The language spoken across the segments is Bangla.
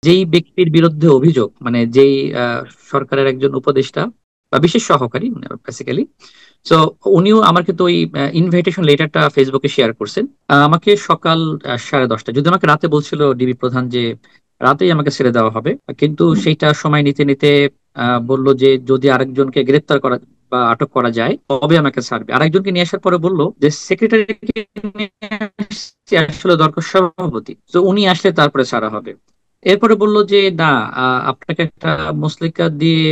যেই ব্যক্তির বিরুদ্ধে অভিযোগ, মানে যেই আহ, সরকারের একজন উপদেষ্টা বা বিশেষ সহকারী বেসিক্যালি, তো উনিও আমার কিন্তু ওই ইনভাইটেশন লেটারটা ফেসবুকে শেয়ার করছেন। আমাকে সকাল 10:30, যদি আমাকে রাতে বলছিল ডিবি প্রধান যে রাতেই আমাকে ছেড়ে দেওয়া হবে, কিন্তু সেইটা সময় নিতে নিতে বলল যে যদি আরেকজনকে গ্রেপ্তার করা বা আটক করা যায় তবে আমাকে ছাড়বে। আরেকজনকে নিয়ে আসার পরে বলল যে সেক্রেটারিকে আসলে দরকার সভাপতি, তো উনি আসলে তারপরে ছাড়া হবে। এরপরে বলল যে না, আপনাকে একটা মুসলিকা দিয়ে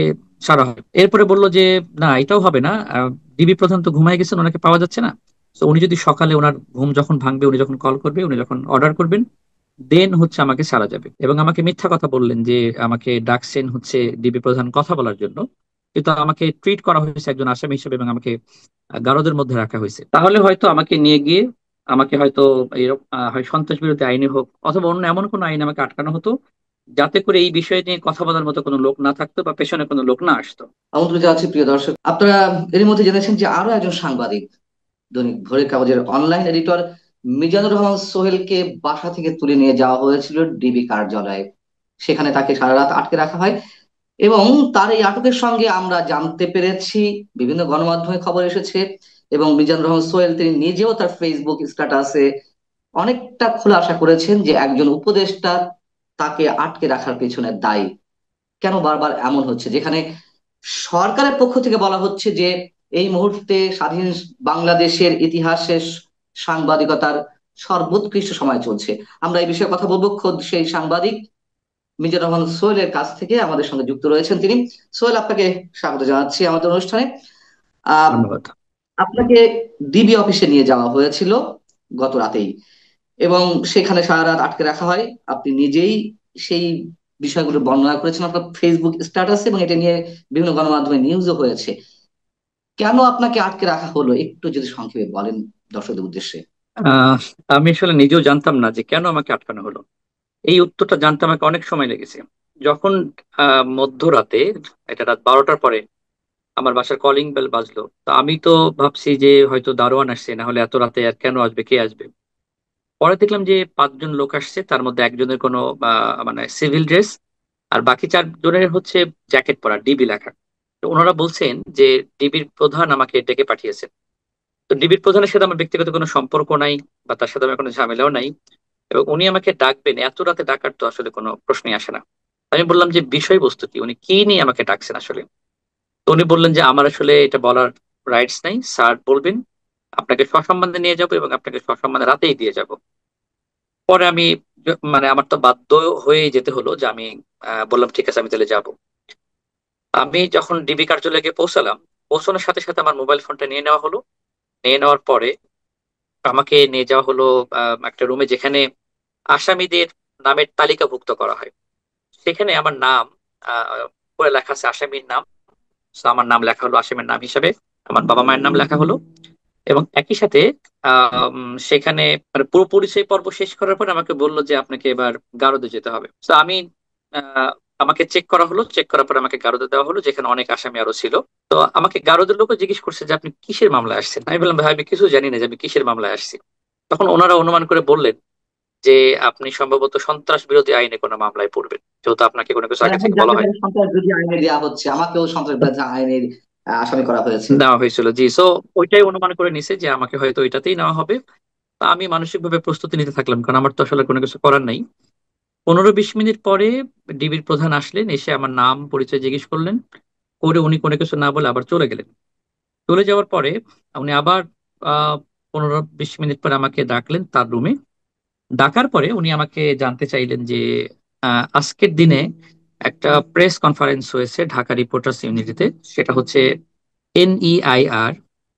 ছাড়া হবে। এরপরে বলল যে না, এটাও হবে না, ডিবি প্রধান তো ঘুমায় গেছেন, ওনাকে পাওয়া যাচ্ছে না। তো উনি যদি সকালে, ওনার ঘুম যখন ভাঙবে, উনি যখন কল করবে, উনি যখন অর্ডার করবেন, দেন হচ্ছে আমাকে ছাড়া যাবে। এবং আমাকে মিথ্যা কথা বললেন যে আমাকে ডাকছেন হচ্ছে ডিবি প্রধান কথা বলার জন্য, কিন্তু আমাকে ট্রিট করা হয়েছে একজন আসামি হিসেবে এবং আমাকে গারদের মধ্যে রাখা হয়েছে। তাহলে হয়তো আমাকে নিয়ে গিয়ে আমাকে হয়তো এরকম হয় সন্ত্রাস বিরোধী আইনে হোক অথবা অন্য এমন কোনো আইনে আমাকে আটকানো হতো, যাতে করে এই বিষয় নিয়ে কথা বলার মতো কোনো লোক না থাকতো বা পেছনে কোনো লোক না আসতো। আমন্ত্রণ জানাচ্ছি প্রিয় দর্শক, আপনারা এর মধ্যে জেনেছেন যে আরো একজন সাংবাদিক, দৈনিক ভোরের কাগজের অনলাইন এডিটর মিজানুর রহমান সোহেলকে বাসা থেকে তুলে নিয়ে যাওয়া হয়েছিল ডিবি কার্যালয়ে। সেখানে তাকে সারা রাত আটকে রাখা হয় এবং তার এই আটকের সঙ্গে আমরা জানতে পেরেছি, বিভিন্ন গণমাধ্যমে খবর এসেছে এবং মিজানুর রহমান সোহেল তিনি নিজেও তার ফেসবুক স্ট্যাটাসে অনেকটা খোলাসা করেছেন যে একজন উপদেষ্টা তাকে আটকে রাখার পেছনে দায়ী। কেন বারবার এমন হচ্ছে, যেখানে সরকারের পক্ষ থেকে বলা হচ্ছে যে এই মুহূর্তে স্বাধীন বাংলাদেশের ইতিহাসে সাংবাদিকতার সর্বোৎকৃষ্ট সময় চলছে। আমরা এই বিষয়ে কথা বলবো খোদ সেই সাংবাদিক মিজানুর রহমান সোহেলের কাছ থেকে। আমাদের সঙ্গে যুক্ত রয়েছেন তিনি। সোহেল, আপনাকে স্বাগত জানাচ্ছি আমাদের অনুষ্ঠানে। আহ ধন্যবাদ। আপনাকে ডিবি অফিসে নিয়ে যাওয়া হয়েছিল গত রাতেই এবং সেখানে সারা রাত আটকে রাখা হয়। আপনি নিজেই সেই বিষয়গুলো বর্ণনা করেছেন আপনার ফেসবুক স্ট্যাটাসে এবং এটা নিয়ে বিভিন্ন গণমাধ্যমে নিউজও হয়েছে। কেন আপনাকে আটকে রাখা হলো একটু যদি সংক্ষেপে বলেন দর্শকদের উদ্দেশ্যে। আহ আমি আসলে নিজেও জানতাম না যে কেন আমাকে আটকানো হলো। এই উত্তরটা জানতে আমাকে অনেক সময় লেগেছে। যখন মধ্যরাতে, এটা রাত 12টার পরে আমার বাসার কলিং বেল বাজলো, তো আমি তো ভাবছি যে হয়তো দারোয়ান আসছে, না হলে এত রাতে আর কেন আসবে, কে আসবে। পরে দেখলাম যে 5জন লোক আসছে, তার মধ্যে একজনের কোনো মানে সিভিল ড্রেস, আর বাকি 4জনের হচ্ছে জ্যাকেট পরা, ডিবি লেখা। তো ওনারা বলছেন যে ডিবির প্রধান আমাকে ডেকে পাঠিয়েছেন। তো ডিবির প্রধানের সাথে আমার ব্যক্তিগত কোনো সম্পর্ক নাই, বা তার সাথে আমার কোনো ঝামেলাও নাই, এবং উনি আমাকে ডাকবেন এত রাতে, ডাকার তো আসলে কোনো প্রশ্নই আসে না। আমি বললাম যে বিষয়বস্তু কি, উনি কি নিয়ে আমাকে ডাকছেন আসলে। তো উনি বললেন যে আমার আসলে এটা বলার রাইটস নাই, স্যার বলবেন, আপনাকে সসম্মানে নিয়ে যাব এবং আপনাকে সসম্মানে রাতেই দিয়ে যাব। পরে আমি মানে আমার তো বাধ্য হয়ে যেতে হলো যে আমি বললাম ঠিক আছে, আমি তাহলে যাব। আমি যখন ডিবি কার্যালয়ে গিয়ে পৌঁছালাম, পৌঁছানোর সাথে সাথে আমার মোবাইল ফোনটা নিয়ে নেওয়া হলো। নিয়ে নেওয়ার পরে আমাকে নিয়ে যাওয়া হলো একটা রুমে, যেখানে আসামিদের নামের তালিকাভুক্ত করা হয়। সেখানে আমার নাম উপরে লেখা আছে আসামির নাম। So, আমার নাম লেখা হলো আসামির নাম হিসাবে, আমার বাবা মায়ের নাম লেখা হলো। এবং একই সাথে সেখানে মানে পুরো পরিচয় পর্ব শেষ করার পর আমাকে বললো যে আপনাকে এবার গারদে যেতে হবে। তো আমি আহ, আমাকে চেক করা হলো, চেক করার পর আমাকে গারদে দেওয়া হলো, যেখানে অনেক আসামি আরো ছিল। তো আমাকে গারদের লোকও জিজ্ঞেস করছে যে আপনি কিসের মামলায় আসছেন। আমি বললাম ভাই, আমি কিছু জানি না যে আমি কিসের মামলায় আসছি। তখন ওনারা অনুমান করে বললেন যে আপনি সম্ভবত সন্ত্রাস বিরোধী আইনে কোনো মামলায় পড়বেন, যেহেতু আপনাকে কোনো কিছু মানে আগে এখন থেকে বলা যাকে হয়। যাকে সন্ত্রাস বিরোধী আইনে দেওয়া হচ্ছে, আমাকেও সন্ত্রাস বিরোধী আইনের আসামি করা হয়েছে। দেওয়া হয়েছিল, জি। সো ওইটাই অনুমান করে নিছে যে আমাকে হয়তো ওইটাতেই নেওয়া হবে। তা আমি মানসিক ভাবে প্রস্তুতি নিতে থাকলাম, কারণ আমার তো আসলে কোনো কিছু করার নাই। 15-20 মিনিট পরে ডিবির প্রধান আসলেন, এসে আমার নাম পরিচয় জিজ্ঞেস করলেন, করে উনি কোনো কিছু না বলে আবার চলে গেলেন। চলে যাওয়ার পরে উনি আবার 15-20 মিনিট পরে আমাকে ডাকলেন তার রুমে। ডাকার পরে উনি আমাকে জানতে চাইলেন যে আজকের দিনে একটা প্রেস কনফারেন্স হয়েছে ঢাকা রিপোর্টার্স ইউনিটিতে, সেটা হচ্ছে NEIR।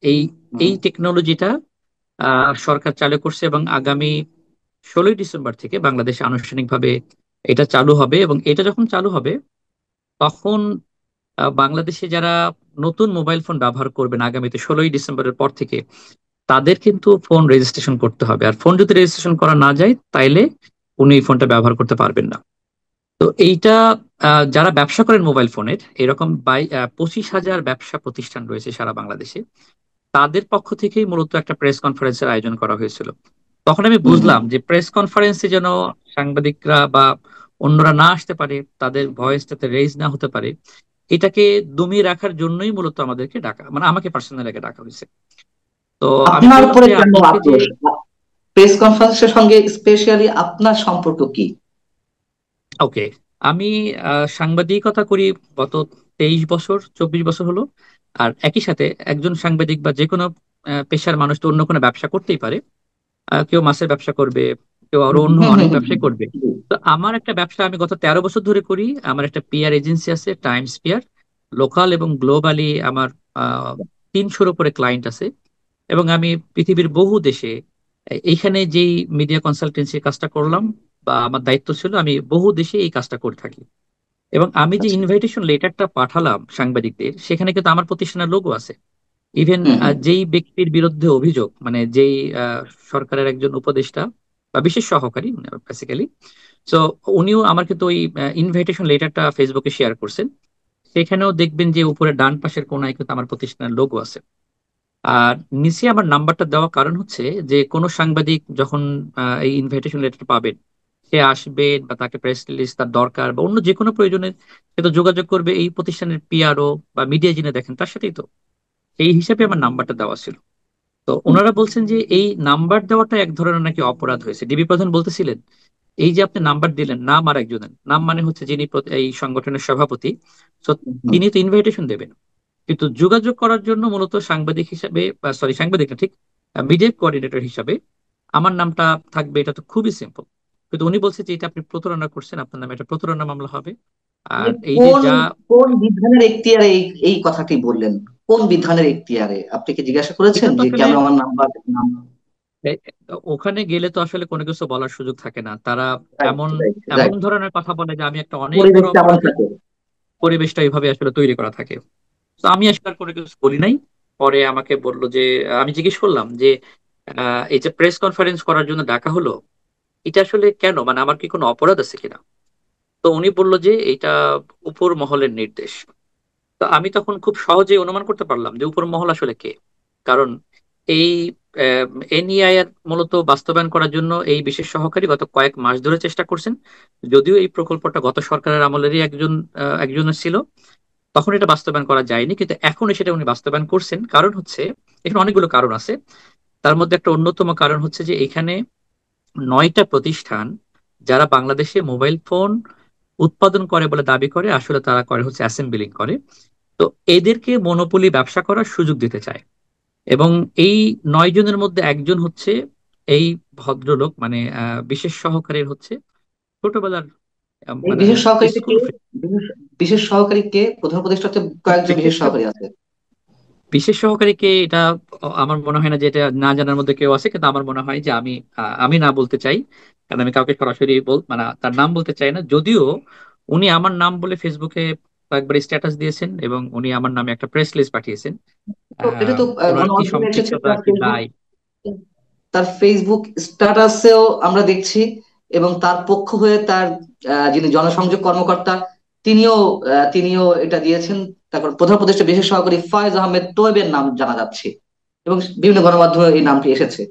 এই হুম। এই টেকনোলজিটা সরকার চালু করছে এবং আগামী 16ই ডিসেম্বর থেকে বাংলাদেশে আনুষ্ঠানিকভাবে এটা চালু হবে। এবং এটা যখন চালু হবে, তখন বাংলাদেশে যারা নতুন মোবাইল ফোন ব্যবহার করবেন আগামীতে 16ই ডিসেম্বরের পর থেকে, তাদের কিন্তু ফোন রেজিস্ট্রেশন করতে হবে। আর ফোন যদি রেজিস্ট্রেশন করা না যায়, তাইলে উনি এই ফোনটা ব্যবহার করতে পারবেন না। তো এইটা যারা ব্যবসা করেন মোবাইল ফোনের, এরকম 25,000 ব্যবসা প্রতিষ্ঠান রয়েছে সারা বাংলাদেশে, তাদের পক্ষ থেকেই মূলত একটা প্রেস কনফারেন্সের আয়োজন করা হয়েছিল। তখন আমি হুম হুম। বুঝলাম যে প্রেস কনফারেন্সে যেন সাংবাদিকরা বা অন্যরা না আসতে পারে, তাদের ভয়েসটাতে রেজ না হতে পারে, এটাকে দমিয়ে রাখার জন্যই মূলত আমাদেরকে ডাকা, মানে আমাকে পার্সোনালি ডাকা হয়েছে। তো আমি আপনার বললাম উপরে যে কেন আপনাকে যে, আক্রোশ? প্রেস কনফারেন্সের সঙ্গে স্পেশালি আপনার সম্পর্ক কি? ওকে, আমি সাংবাদিকতা করি গত 23 বছর 24 বছর হলো। আর একই সাথে একজন সাংবাদিক বা যে কোনো পেশার মানুষ তো অন্য কোনো ব্যবসা করতেই পারে। কেউ মাছের ব্যবসা করবে, কেউ আরো হুম অন্য হুম অনেক হুম হুম ব্যবসায় করবে। হুম। তো আমার একটা ব্যবসা আমি গত 13 বছর ধরে করি। আমার একটা পিআর এজেন্সি আছে, টাইমস পিআর। লোকাল এবং গ্লোবালি আমার 300-র উপরে ক্লায়েন্ট আছে। এবং আমি পৃথিবীর বহু দেশে এইখানে যেই মিডিয়া কনসালটেন্সি কাজটা করলাম বা আমার দায়িত্ব ছিল, আমি বহু দেশে এই কাজটা করে থাকি। এবং আমি যে আচ্ছা। ইনভাইটেশন লেটারটা পাঠালাম সাংবাদিকদের, সেখানে কিন্তু আমার প্রতিষ্ঠানের লোগো আছে। ইভেন হুম হুম। যেই ব্যক্তির বিরুদ্ধে অভিযোগ, মানে যেই সরকারের একজন উপদেষ্টা বা বিশেষ সহকারী বেসিক্যালি, তো উনিও আমার কিন্তু ওই ইনভাইটেশন লেটারটা ফেসবুকে শেয়ার করছেন। সেখানেও দেখবেন যে উপরে ডান পাশের কোনায় কিন্তু আমার প্রতিষ্ঠানের লোগো আছে। আর নিচে আমার নাম্বারটা দেওয়ার কারণ হচ্ছে যে কোনো সাংবাদিক যখন এই ইনভাইটেশন লেটার পাবেন, সে আসবেন বা তাকে প্রেস রিলিজ তার দরকার বা অন্য যে কোনো প্রয়োজনে সে তো যোগাযোগ করবে এই প্রতিষ্ঠানের পিআরও বা মিডিয়া যিনি দেখেন তার সাথেই। তো এই হিসাবে আমার নাম্বারটা দেওয়া ছিল। তো ওনারা বলছেন যে এই নাম্বার দেওয়াটা এক ধরনের নাকি অপরাধ হয়েছে। ডিবি প্রধান বলতেছিলেন, এই যে আপনি নাম্বার দিলেন, নাম আর একজনের নাম, মানে হচ্ছে যিনি এই সংগঠনের সভাপতি, তো হুম হুম। তিনি তো ইনভাইটেশন দেবেন, কিন্তু যোগাযোগ করার জন্য মূলত সাংবাদিক হিসাবে, সরি সাংবাদিক না ঠিক, মিডিয়া কোঅর্ডিনেটর হিসাবে আমার নামটা থাকবে। এটা তো খুবই সিম্পল। কিন্তু উনি বলছে যে এটা আপনি প্রতারণা করছেন, আপনার নামে এটা প্রতারণা মামলা হবে। আপনি আর এই যে কোন যা, কোন বিধানের এখতিয়ারে এই এই কথাটি বললেন? কোন বিধানের এখতিয়ারে? আপনি কি জিজ্ঞাসা করেছেন এটা তো যে আসলে কেন আমার নাম্বার নাম? এ- ওখানে গেলে তো আসলে কোনো কিছু বলার সুযোগ থাকে না। তারা রাইট এমন রাইট এমন রাইট। ধরনের কথা বলে যে আমি একটা অনেক বড় পরিবেশ কেমন অপরাধী। থাকে? পরিবেশটা এইভাবে আসলে তৈরি করা থাকে। তো আমি আসলে আর কোনো কিছু বলি নাই। পরে আমাকে বললো যে, আমি জিজ্ঞেস করলাম যে এই যে প্রেস কনফারেন্স করার জন্য ডাকা হলো, এটা আসলে কেন, মানে আমার কি কোনো অপরাধ আছে কিনা। তো উনি বললো যে এটা উপর মহলের নির্দেশ। তো আমি তখন খুব সহজেই অনুমান করতে পারলাম যে উপর মহল আসলে কে। কারণ এই এনইআইআর মূলত বাস্তবায়ন করার জন্য এই বিশেষ সহকারী গত কয়েক মাস ধরে চেষ্টা করছেন। যদিও এই প্রকল্পটা গত সরকারের আমলেরই একজনের ছিল, তখন এটা বাস্তবায়ন করা যায়নি, কিন্তু এখন সেটা উনি বাস্তবায়ন করছেন। কারণ হচ্ছে, এখানে অনেকগুলো কারণ আছে। তার মধ্যে একটা অন্যতম কারণ হচ্ছে যে এখানে 9টা প্রতিষ্ঠান যারা বাংলাদেশে মোবাইল ফোন উৎপাদন করে বলে দাবি করে, আসলে তারা করে হচ্ছে অ্যাসেম্বলিং করে। তো এদেরকে মনোপলি ব্যবসা করার সুযোগ দিতে চায়। এবং এই 9 জনের মধ্যে একজন হচ্ছে এই ভদ্রলোক, মানে বিশেষ সহকারীর হচ্ছে ছোটবেলার এই মানে বিশেষ সহকারীতে কে? স্কুল। বিশেষ বিশেষ সহকারী কে? প্রধান উপদেষ্টাতে কয়েকজন বিশেষ সহকারী আছে। বিশেষ সহকারীকে এটা আমার মনে হয় না যে এটা না জানার মধ্যে কেউ আছে, কিন্তু আমার মনে হয় যে আমি না বলতে চাই। কারণ আমি কাউকে সরাসরি মানে তার নাম বলতে চাই না। যদিও উনি আমার নাম বলে ফেসবুকে কয়েকবার স্ট্যাটাস দিয়েছেন এবং উনি আমার নামে একটা প্রেস লিস্ট পাঠিয়েছেন। তো এটা তো ওনার কি গণমাধ্যমে এসেছে, সম্পৃক্ততা তার কি ফেসবুক, দায়। তার ফেসবুক স্ট্যাটাসেও আমরা দেখছি। এবং তার পক্ষ হয়ে তার যিনি জনসংযোগ কর্মকর্তা, তিনিও তিনিও এটা দিয়েছেন। তারপর প্রধান উপদেষ্টা বিশেষ সহকারী ফয়েজ আহমেদ তোয়েবের নাম জানা যাচ্ছে, এবং বিভিন্ন গণমাধ্যমে এই নামটি এসেছে।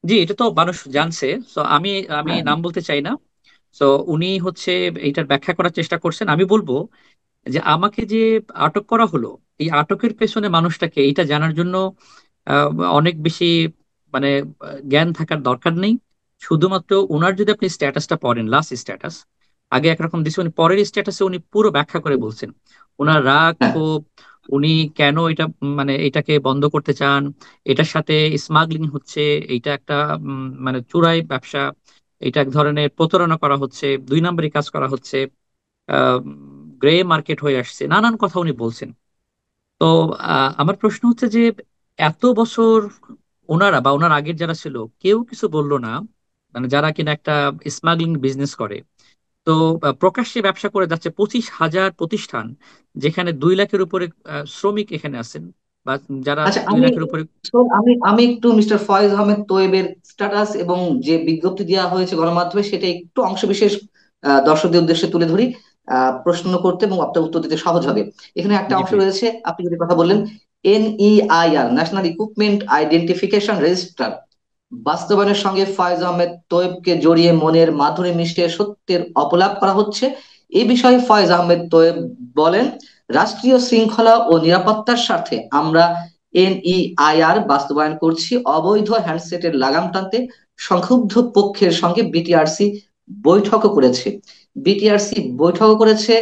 জি, এটা তো মানুষ জানছে। তো আমি আমি হ্যাঁ। নাম বলতে চাই না। তো উনি হচ্ছে এইটার ব্যাখ্যা করার চেষ্টা করছেন। আমি বলবো যে আমাকে যে আটক করা হলো, এই আটকের পেছনে মানুষটাকে এটা জানার জন্য আহ, অনেক বেশি মানে জ্ঞান থাকার দরকার নেই। শুধুমাত্র উনার যদি আপনি স্ট্যাটাসটা পড়েন, লাস্ট স্ট্যাটাস, আগে একরকম দিচ্ছে, উনি পরের স্ট্যাটাসে উনি পুরো ব্যাখ্যা করে বলছেন উনার রাগ হ্যাঁ। ক্ষোভ, উনি কেন এটা মানে এটাকে বন্ধ করতে চান। এটার সাথে স্মাগলিং হচ্ছে, এটা একটা মানে চোরাই ব্যবসা, এটা এক ধরনের প্রতারণা করা হচ্ছে, 2 নম্বরই কাজ করা হচ্ছে, গ্রে মার্কেট হয়ে আসছে, নানান কথা উনি বলছেন। তো আমার প্রশ্ন হচ্ছে যে এত বছর ওনারা বা ওনার আগের যারা ছিল কেউ কিছু বললো না, মানে যারা কিনা একটা স্মাগলিং বিজনেস করে। তো প্রকাশ্যে ব্যবসা করে যাচ্ছে 25,000 প্রতিষ্ঠান, যেখানে 2 লাখের উপরে শ্রমিক এখানে আছেন, বা যারা আচ্ছা, দুই আমি লাখের উপরে। আমি আমি একটু মিস্টার ফয়েজ আহমেদ তোয়েবের স্ট্যাটাস এবং যে বিজ্ঞপ্তি দেওয়া হয়েছে গণমাধ্যমে সেটা একটু অংশবিশেষ দর্শকদের উদ্দেশ্যে তুলে ধরি, প্রশ্ন করতে এবং আপনার উত্তর দিতে সহজ হবে। এখানে একটা জি অংশ প্লিজ। রয়েছে, আপনি যদি কথা বললেন, NEIR, national equipment identification register, বাস্তবায়নের সঙ্গে ফয়েজ আহমেদ তোয়েবকে জড়িয়ে মনের মাধুরী মিশিয়ে সত্যের অপলাপ করা হচ্ছে। এ বিষয়ে ফয়েজ আহমেদ তোয়েব বলেন, রাষ্ট্রীয় শৃঙ্খলা ও নিরাপত্তার স্বার্থে আমরা এনইআইআর বাস্তবায়ন করছি। অবৈধ হ্যান্ডসেটের লাগাম টানতে সংক্ষুব্ধ পক্ষের সঙ্গে বিটিআরসি বৈঠকও করেছে। বিটিআরসি বৈঠকও করেছে,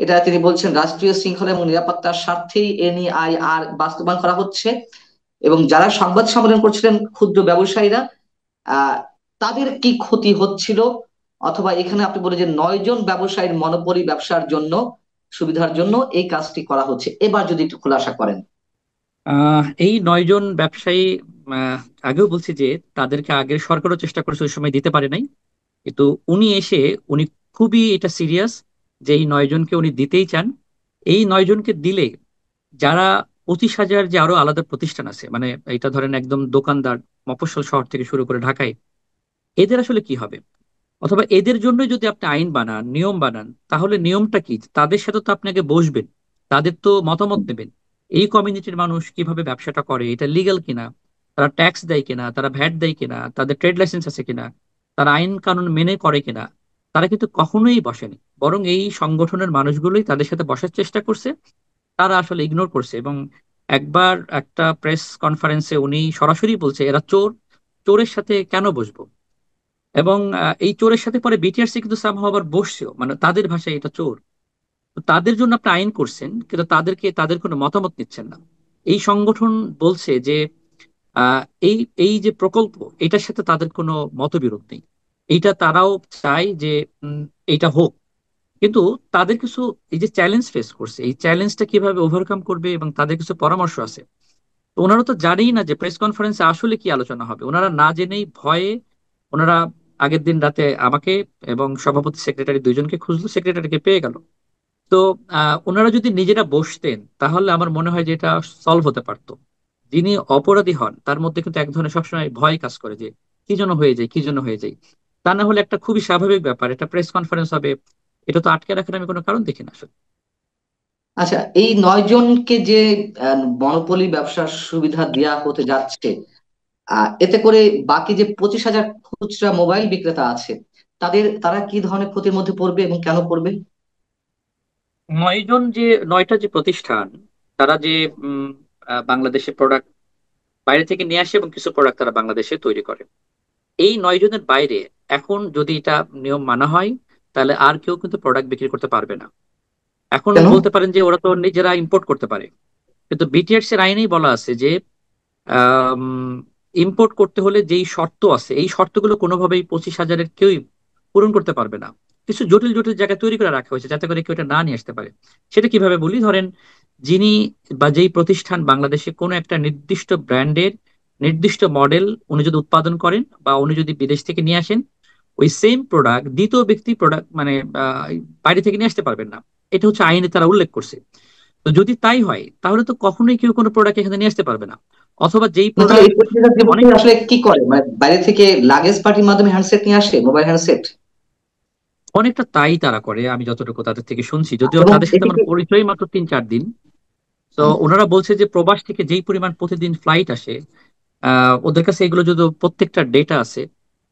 এটা তিনি বলছেন রাষ্ট্রীয় শৃঙ্খলা এবং নিরাপত্তার স্বার্থেই এনইআইআর বাস্তবায়ন করা হচ্ছে। এবং যারা সংবাদ সম্মেলন করছিলেন ক্ষুদ্র ব্যবসায়ীরা, আহ তাদের কি ক্ষতি হচ্ছিল, অথবা এখানে আপনি বলে যে 9 জন ব্যবসায়ীর মনোপলি ব্যবসার জন্য, সুবিধার জন্য এই কাজটি করা হচ্ছে, এবার যদি একটু খোলাসা করেন। এই 9 জন ব্যবসায়ী, আহ, আগেও বলছি যে তাদেরকে আগের সরকারও চেষ্টা করেছে, ওই সময় দিতে পারে নাই। কিন্তু উনি এসে, উনি খুবই এটা সিরিয়াস যে এই 9 জনকে উনি দিতেই চান। এই 9 জনকে দিলে যারা 25,000 যে আরো আলাদা প্রতিষ্ঠান আছে, মানে এটা ধরেন একদম দোকানদার, মফস্বল শহর থেকে শুরু করে ঢাকায়, এদের আসলে কি হবে? অথবা এদের জন্য যদি আপনি আইন বানান, নিয়ম বানান, তাহলে নিয়মটা কি? তাদের সাথে তো আপনাকে বসবেন, তাদের তো মতামত নেবেন। এই কমিউনিটির মানুষ কিভাবে ব্যবসাটা করে, এটা লিগ্যাল কিনা, তারা ট্যাক্স দেয় কিনা, তারা ভ্যাট দেয় কিনা, তাদের ট্রেড লাইসেন্স আছে কিনা, তারা আইন কানুন মেনে করে কিনা, তারা কিন্তু কখনোই বসেনি। বরং এই সংগঠনের মানুষগুলোই তাদের সাথে বসার চেষ্টা করছে, তারা আসলে ইগনোর করছে। এবং একবার একটা প্রেস কনফারেন্সে উনি সরাসরি বলছে এরা চোর, চোরের সাথে কেন বসবো। এবং এই চোরের সাথে পরে বিটিআরসি কিন্তু সামহাও আবার বসছেও, মানে তাদের ভাষায় এটা চোর। তো তাদের জন্য আপনি আইন করছেন, কিন্তু তাদের কোনো মতামত নিচ্ছেন না। এই সংগঠন বলছে যে আহ, এই এই যে প্রকল্প, এটার সাথে তাদের কোনো মতবিরোধ নেই, এইটা তারাও চায় যে উম, এইটা হোক। কিন্তু তাদের কিছু, এই যে চ্যালেঞ্জ ফেস করছে, এই চ্যালেঞ্জটা কিভাবে ওভারকাম করবে, এবং তাদের কিছু পরামর্শ আছে। তো ওনারা তো জানেই না যে প্রেস কনফারেন্সে আসলে কি আলোচনা হবে, ওনারা না জেনেই ভয়ে ওনারা আগের দিন রাতে আমাকে এবং সভাপতি সেক্রেটারি দুইজনকে খুঁজলো, সেক্রেটারিকে পেয়ে গেল। তো ওনারা যদি নিজেরা বসতেন তাহলে আমার মনে হয় যে এটা সলভ হতে পারতো। যিনি অপরাধী হন তার মধ্যে কিন্তু এক ধরনের সবসময় ভয় কাজ করে যে কি জন্য হয়ে যায়, কি জন্য হয়ে যায়। তা না হলে একটা খুবই স্বাভাবিক ব্যাপার, এটা প্রেস কনফারেন্স হবে, এটা তো আটকে রাখার আমি কোনো কারণ দেখি না আসলে। আচ্ছা, এই 9 জনকে যে মনোপলি ব্যবসার সুবিধা দেয়া হতে যাচ্ছে, এতে করে বাকি যে 25,000 খুচরা মোবাইল বিক্রেতা আছে, তারা কি ধরনের ক্ষতির মধ্যে পড়বে এবং কেন পড়বে? 9 জন যে, 9টা যে প্রতিষ্ঠান, তারা যে উম, বাংলাদেশে প্রোডাক্ট বাইরে থেকে নিয়ে আসে এবং কিছু প্রোডাক্ট তারা বাংলাদেশে তৈরি করে, এই 9 জনের বাইরে এখন যদি এটা নিয়ম মানা হয়, তাহলে আর কেউ কিন্তু প্রোডাক্ট বিক্রি করতে পারবে না। এখন কেন? বলতে পারেন যে ওরা তো নিজেরা ইম্পোর্ট করতে পারে, কিন্তু বিটিআরসি এর আইনেই বলা আছে যে ইম্পোর্ট করতে হলে যেই শর্ত আছে, এই শর্তগুলো কোনোভাবেই 25,000-এর কেউই পূরণ করতে পারবে না। কিছু জটিল জটিল জায়গায় তৈরি করে রাখা হয়েছে যাতে করে কেউ এটা না নিয়ে আসতে পারে। সেটা কিভাবে বলি, ধরেন যিনি বা যেই প্রতিষ্ঠান বাংলাদেশে কোনো একটা নির্দিষ্ট ব্র্যান্ডের নির্দিষ্ট মডেল উনি যদি উৎপাদন করেন বা উনি যদি বিদেশ থেকে নিয়ে আসেন, ওই সেম প্রোডাক্ট দ্বিতীয় ব্যক্তি প্রোডাক্ট মানে বাইরে থেকে নিয়ে আসতে পারবেন না। এটা হচ্ছে আইনে তারা উল্লেখ করছে। তো যদি তাই হয় তাহলে তো কখনোই কেউ কোনো প্রোডাক্ট এখানে নিয়ে আসতে পারবে না। অথবা যেই না, তাহলে এই প্রোডাক্ট প্রতিষ্ঠানটা অনেক, আসলে কি করে, মানে বাইরে থেকে লাগেজ পার্টির মাধ্যমে হ্যান্ডসেট নিয়ে আসে, মোবাইল হ্যান্ডসেট? অনেকটা তাই তারা করে, আমি যতটুকু তাদের থেকে শুনছি, যদিও এবং তাদের সাথে এটি আমার কি? পরিচয় মাত্র 3-4 দিন। তো হুম। ওনারা বলছে যে প্রবাস থেকে যেই পরিমাণ প্রতিদিন ফ্লাইট আসে, ওদের কাছে এগুলো যদি প্রত্যেকটা ডেটা আছে,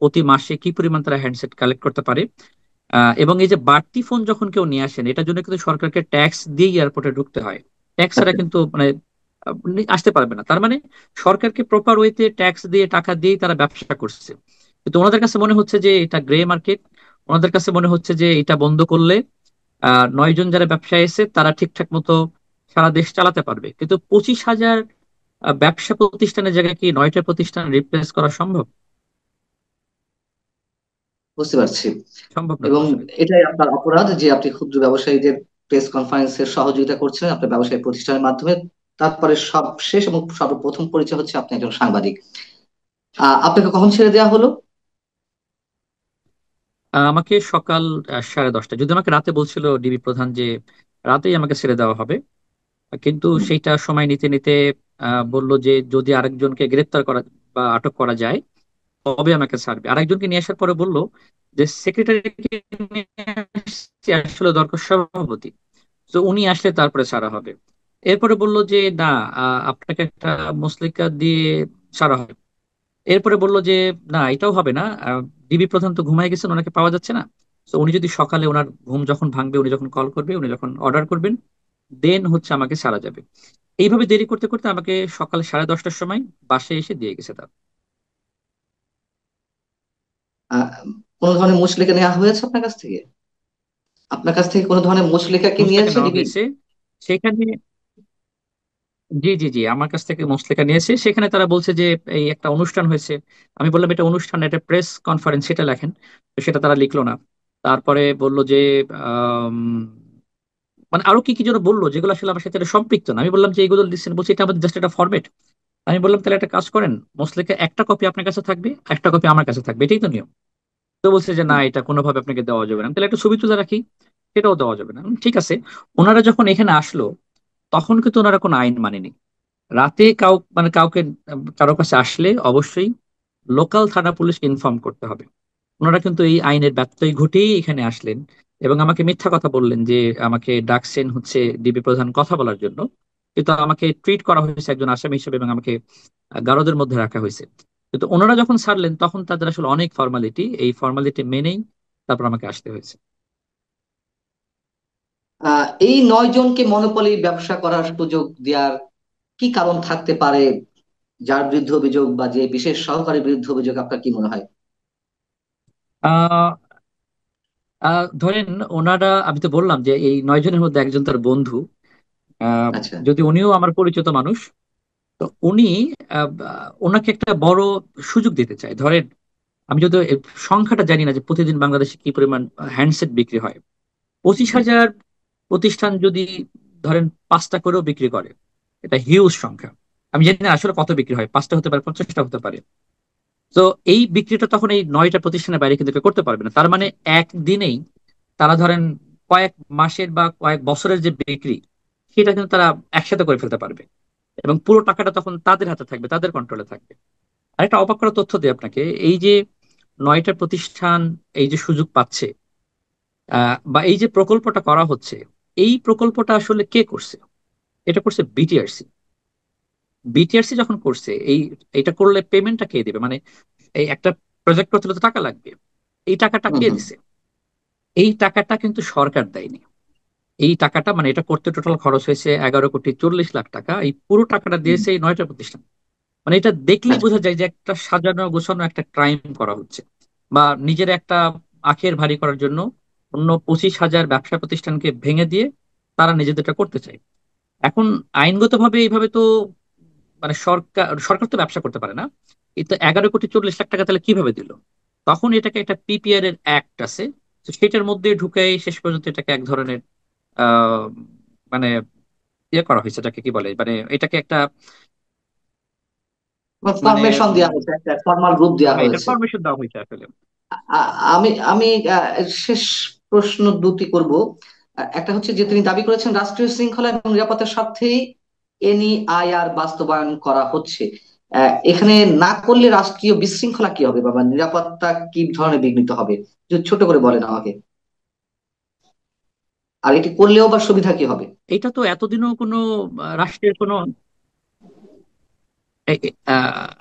প্রতি মাসে কি পরিমাণ তারা হ্যান্ডসেট কালেক্ট করতে পারে। এবং এই যে বাড়তি ফোন যখন কেউ নিয়ে আসেন, এটার জন্য কিন্তু সরকারকে ট্যাক্স দিয়ে এয়ারপোর্টে ঢুকতে হয়। ট্যাক্স ছাড়া আচ্ছা। কিন্তু মানে আসতে পারবে না। তার মানে সরকারকে প্রপার ওয়েতে ট্যাক্স দিয়ে, টাকা দিয়ে তারা ব্যবসা করছে। কিন্তু ওনাদের কাছে মনে হচ্ছে যে এটা গ্রে মার্কেট। ওনাদের কাছে মনে হচ্ছে যে এটা বন্ধ করলে 9 জন যারা ব্যবসায় এসে তারা ঠিকঠাক মতো সারা দেশ চালাতে পারবে। কিন্তু 25,000 ব্যবসা প্রতিষ্ঠানের জায়গায় কি 9টা প্রতিষ্ঠান রিপ্লেস করা সম্ভব? বুঝতে পারছি। সম্ভব না তো এবং আসলে। এটাই আপনার অপরাধ যে আপনি ক্ষুদ্র ব্যবসায়ীদের প্রেস কনফারেন্সের সহযোগিতা করছেন আপনার ব্যবসায়িক প্রতিষ্ঠানের মাধ্যমে। তারপরে সব শেষ এবং সর্বপ্রথম পরিচয় হচ্ছে আপনি একজন সাংবাদিক। আপনাকে কখন ছেড়ে দেওয়া হলো? আমাকে সকাল 10:30, যদি আমাকে রাতে বলছিল ডিবি প্রধান যে রাতেই আমাকে ছেড়ে দেওয়া হবে, কিন্তু সেইটা সময় নিতে নিতে বলল যে যদি আরেকজনকে গ্রেপ্তার করা বা আটক করা যায় তবে আমাকে ছাড়বে। আরেকজনকে নিয়ে আসার পরে বলল যে সেক্রেটারিকে আসলে দরকার সভাপতি, তো উনি আসলে তারপরে ছাড়া হবে। এরপরে বলল যে না, আপনাকে একটা মুসলিকা দিয়ে ছাড়া হবে। এরপরে বললো যে না, এটাও হবে না। ডিবি প্রধান তো ঘুমায় গেছেন, ওনাকে পাওয়া যাচ্ছে না। তো উনি যদি সকালে, ওনার ঘুম যখন ভাঙবে, উনি যখন কল করবে, উনি যখন অর্ডার করবেন, দেন হচ্ছে আমাকে ছাড়া যাবে। এইভাবে দেরি করতে করতে আমাকে সকাল 10:30টার সময় বাসায় এসে দিয়ে গেছে তার। আহ, কোনো ধরনের মুচলেকা নেওয়া হয়েছে আপনার কাছ থেকে? আপনার কাছ থেকে কোনো ধরনের মুচলেকা কি মুচলেকা নিয়েছে নেওয়া ডিবি? হয়েছে সেখানে। জি জি জি, আমার কাছ থেকে মুচলেকা নিয়েছে। সেখানে তারা বলছে যে এই একটা অনুষ্ঠান হয়েছে। আমি বললাম এটা অনুষ্ঠান না, এটা প্রেস কনফারেন্স, সেটা লেখেন। তো সেটা তারা লিখলো না। তারপরে বললো যে আম, মানে আরো কি কি যেন বললো, যেগুলো আসলে আমার সাথে এটা সম্পৃক্ত না। আমি বললাম যে এইগুলো লিখছেন, বলছে এটা আমাদের জাস্ট একটা ফরম্যাট। আমি বললাম তাহলে একটা কাজ করেন, মুচলেকা একটা কপি আপনার কাছে থাকবে, একটা কপি আমার কাছে থাকবে, এটাই তো নিয়ম। তো বলছে যে না, হুম। এটা কোনোভাবে আপনাকে দেওয়া যাবে না। আমি তাহলে একটা ছবি তুলে রাখি, সেটাও দেওয়া যাবে না। ঠিক আছে। ওনারা যখন এখানে আসলো, তখন কিন্তু ওনারা কোনো আইন মানেনি। রাতে মানে কাউকে, কারো কাছে আসলে অবশ্যই লোকাল থানা পুলিশকে ইনফর্ম করতে হবে। ওনারা কিন্তু এই আইনের ব্যত্যয় ঘটিয়েই এখানে আসলেন, এবং আমাকে মিথ্যা কথা বললেন যে আমাকে ডাকছেন হচ্ছে ডিবি প্রধান কথা বলার জন্য। কিন্তু আমাকে ট্রিট করা হয়েছে একজন আসামি হিসেবে, এবং আমাকে গারদের মধ্যে রাখা হয়েছে। কিন্তু ওনারা যখন ছাড়লেন, তখন তাদের আসলে অনেক ফর্মালিটি, এই ফর্মালিটি মেনেই তারপর আমাকে আসতে হয়েছে। এই 9 জনকে মনোপলি ব্যবসা করার সুযোগ দেওয়ার কি কারণ থাকতে পারে? যার বিরুদ্ধে অভিযোগ বা যে বিশেষ সহকারীর বিরুদ্ধে অভিযোগ, আপনার কি মনে হয়? আহ ধরেন, ওনারা, আমি তো বললাম যে এই 9 জনের মধ্যে একজন তার বন্ধু। আহ, আচ্ছা। যদি উনিও আমার পরিচিত মানুষ, তো উনি ওনাকে একটা বড় সুযোগ দিতে চায়। ধরেন, আমি যদি এর সংখ্যাটা জানি না যে প্রতিদিন বাংলাদেশে কি পরিমাণ হ্যান্ডসেট বিক্রি হয়। 25,000 প্রতিষ্ঠান যদি ধরেন 5টা করেও বিক্রি করে, এটা হিউজ সংখ্যা। আমি জানি না আসলে কত বিক্রি হয়, 5টা হতে পারে, 50টা হতে পারে। তো এই বিক্রিটা তখন এই 9টা প্রতিষ্ঠানের বাইরে কিন্তু কেউ করতে পারবে না। তার মানে একদিনেই তারা ধরেন কয়েক মাসের বা কয়েক বছরের যে বিক্রি, সেটা কিন্তু তারা একসাথে করে ফেলতে পারবে, এবং পুরো টাকাটা তখন তাদের হাতে থাকবে, তাদের কন্ট্রোলে থাকবে। আরেকটা অবাক করা তথ্য দিই আপনাকে, এই যে 9টা প্রতিষ্ঠান এই যে সুযোগ পাচ্ছে, বা এই যে প্রকল্পটা করা হচ্ছে, এই প্রকল্পটা আসলে কে করছে? এটা করছে বিটিআরসি। বিটিআরসি যখন করছে, এইটা করলে পেমেন্টটা কে দিবে? মানে এই একটা প্রজেক্ট করতে হলে তো টাকা লাগবে, এই টাকাটা হুম কে হুম দিছে? এই টাকাটা কিন্তু সরকার দেয়নি। এই টাকাটা, মানে এটা করতে টোটাল খরচ হয়েছে 11,40,00,000 টাকা। এই পুরো টাকাটা হুম। দিয়েছে এই 9টা প্রতিষ্ঠান। মানে এটা দেখলেই আচ্ছা। বোঝা যায় যে একটা সাজানো গোছানো একটা ক্রাইম করা হচ্ছে, বা নিজের একটা আখের ভারী করার জন্য অন্য 25,000 ব্যবসা প্রতিষ্ঠানকে ভেঙে দিয়ে তারা নিজেদেরটা করতে চায়। এখন আইনগতভাবে এইভাবে তো, মানে সরকার সরকার তো ব্যবসা করতে পারে না। এটা 11,40,00,000 টাকা তাহলে কিভাবে দিল? তখন এটাকে একটা পিপিআর এর অ্যাক্ট আছে, তো সেটার মধ্যে ঢুকে শেষ পর্যন্ত এটাকে এক ধরনের আহ মানে ইয়ে করা হয়েছে, এটাকে কি বলে, মানে এটাকে একটা, মানে ফরমেশন দেওয়া হয়েছে, একটা ফর্মাল রূপ দেওয়া হ্যাঁ, এটার হয়েছে। ফরমেশন দেওয়া হয়েছে আসলে। আমি আমি শেষ প্রশ্ন দুটি করব। একটা হচ্ছে যে তিনি দাবি করেছেন রাষ্ট্রীয় শৃঙ্খলা এবং নিরাপত্তার স্বার্থেই এনইআইআর বাস্তবায়ন করা হচ্ছে। এখানে না করলে রাষ্ট্রীয় বিশৃঙ্খলা কি হবে, বা নিরাপত্তা কি ধরনের বিঘ্নিত হবে? যদি ছোট করে বলেন আমাকে। আর এটি করলেও বা সুবিধা কি হবে? এটা তো এতদিনও কোনো রাষ্ট্রের কোনো,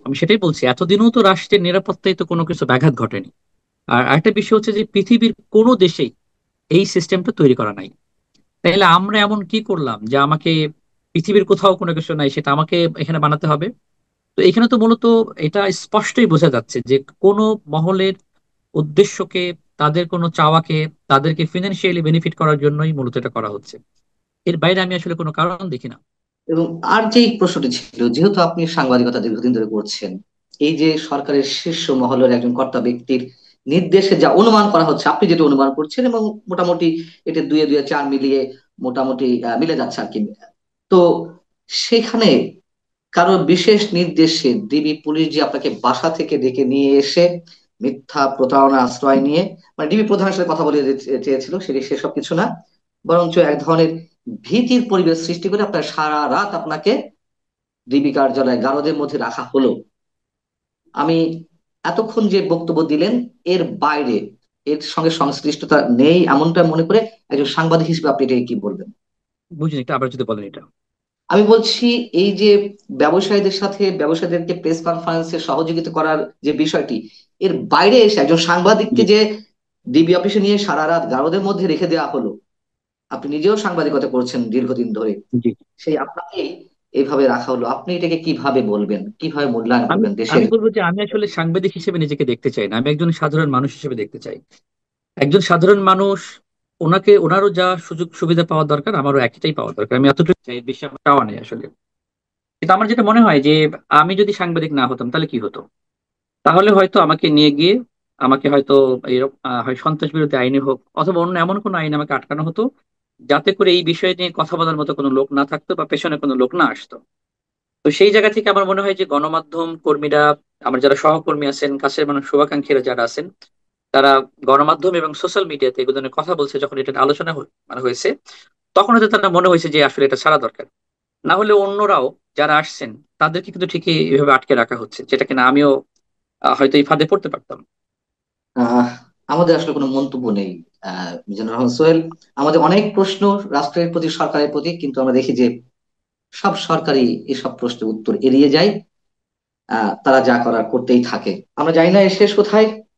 আমি সেটাই বলছি, এতদিনও তো রাষ্ট্রের নিরাপত্তায় তো কোনো কিছু ব্যাঘাত ঘটেনি। আর আরেকটা বিষয় হচ্ছে যে পৃথিবীর কোনো দেশেই এই সিস্টেমটা তৈরি করা নাই। তাহলে আমরা এমন কি করলাম যে আমাকে, পৃথিবীর কোথাও কোনো কিছু নাই, সেটা আমাকে এখানে বানাতে হবে? তো এখানে তো মূলত এটা স্পষ্টই বোঝা যাচ্ছে যে কোনো মহলের উদ্দেশ্যকে, তাদের কোনো চাওয়াকে, তাদেরকে ফিনান্সিয়ালি বেনিফিট করার জন্যই মূলত এটা করা হচ্ছে। এর বাইরে আমি আসলে কোনো কারণ দেখি না। এবং আর যে প্রশ্নটি ছিল, যেহেতু আপনি সাংবাদিকতা দীর্ঘদিন ধরে করছেন, এই যে সরকারের শীর্ষ মহলের একজন কর্তা ব্যক্তির নির্দেশে যা অনুমান করা হচ্ছে, আপনি যেটা অনুমান করছেন, এবং মোটামুটি এটা দুয়ে দুয়ে চার মিলিয়ে মোটামুটি মিলে যাচ্ছে আর কি। তো সেখানে কারো বিশেষ নির্দেশে ডিবি পুলিশ যে আপনাকে বাসা থেকে ডেকে নিয়ে এসে মিথ্যা প্রতারণা আশ্রয় নিয়ে, মানে ডিবি প্রধানের সাথে কথা বলে চেয়েছিল, সেটি সেসব কিছু না, বরঞ্চ এক ধরনের ভীতির পরিবেশ সৃষ্টি করে আপনার সারা রাত আপনাকে ডিবি কার্যালয়ে গারদের মধ্যে রাখা হলো। আমি এতক্ষণ যে বক্তব্য দিলেন, এর বাইরে এর সঙ্গে সংশ্লিষ্টতা নেই এমনটা মনে করে একজন সাংবাদিক হিসেবে আপনি এটাকে কি বলবেন? বুঝিনি, এটা আবার যদি বলেন এটা। আমি বলছি, এই যে ব্যবসায়ীদের সাথে ব্যবসায়ীদেরকে প্রেস কনফারেন্সে সহযোগিতা করার যে বিষয়টি, এর বাইরে এসে একজন সাংবাদিককে জি। যে ডিবি অফিসে নিয়ে সারা রাত গারদের মধ্যে রেখে দেওয়া হলো, আপনি নিজেও সাংবাদিকতা করছেন দীর্ঘদিন ধরে, জি। সেই আপনাকে এইভাবে রাখা হলো, আপনি এটাকে কিভাবে বলবেন, কিভাবে মূল্যায়ন আমি করবেন আমি দেশের? বলবো যে আমি আসলে সাংবাদিক হিসেবে নিজেকে দেখতে চাই না, আমি একজন সাধারণ মানুষ হিসেবে দেখতে চাই। একজন সাধারণ মানুষ, ওনারও যা সুযোগ সুবিধা পাওয়া দরকার আমারও একটাই পাওয়া দরকার, আমি এতটুকু চাই, এর বেশি আমার চাওয়া নেই আসলে। কিন্তু আমার যেটা মনে হয় যে আমি যদি সাংবাদিক না হতাম তাহলে কি হতো, তাহলে হয়তো আমাকে নিয়ে গিয়ে আমাকে হয়তো এরকম হয় সন্ত্রাস বিরোধী আইনে হোক অথবা অন্য এমন কোনো আইনে আমাকে আটকানো হতো, যাতে করে এই বিষয় নিয়ে কথা বলার মতো কোনো লোক না থাকতো বা পেছনে কোনো লোক না আসতো। তো সেই জায়গা থেকে আমার মনে হয় যে গণমাধ্যম কর্মীরা, আমার যারা সহকর্মী আছেন, কাছের মানুষ, শুভাকাঙ্ক্ষীরা যারা আছেন, তারা গণমাধ্যম এবং সোশ্যাল মিডিয়াতে এগুলো নিয়ে কথা বলছে, যখন এটা নিয়ে আলোচনা হয়েছে, তখন হয়তো তারা মনে হয়েছে যে আসলে এটা ছাড়া দরকার। না হলে অন্যরাও যারা আসছেন তাদেরকে কিন্তু ঠিকই এভাবে আটকে রাখা হচ্ছে, যেটা কিনা আমিও হয়তো এই ফাঁদে পড়তে পারতাম। আহ আমাদের আসলে কোনো মন্তব্য নেই মিজানুর রহমান সোহেল। আমাদের অনেক প্রশ্ন রাষ্ট্রের প্রতি, সরকারের প্রতি, কিন্তু আমরা দেখি যে সব সরকারই এসব প্রশ্নের উত্তর এড়িয়ে যায়। তারা যা করার করতেই থাকে। আমরা জানি না এর শেষ কোথায়।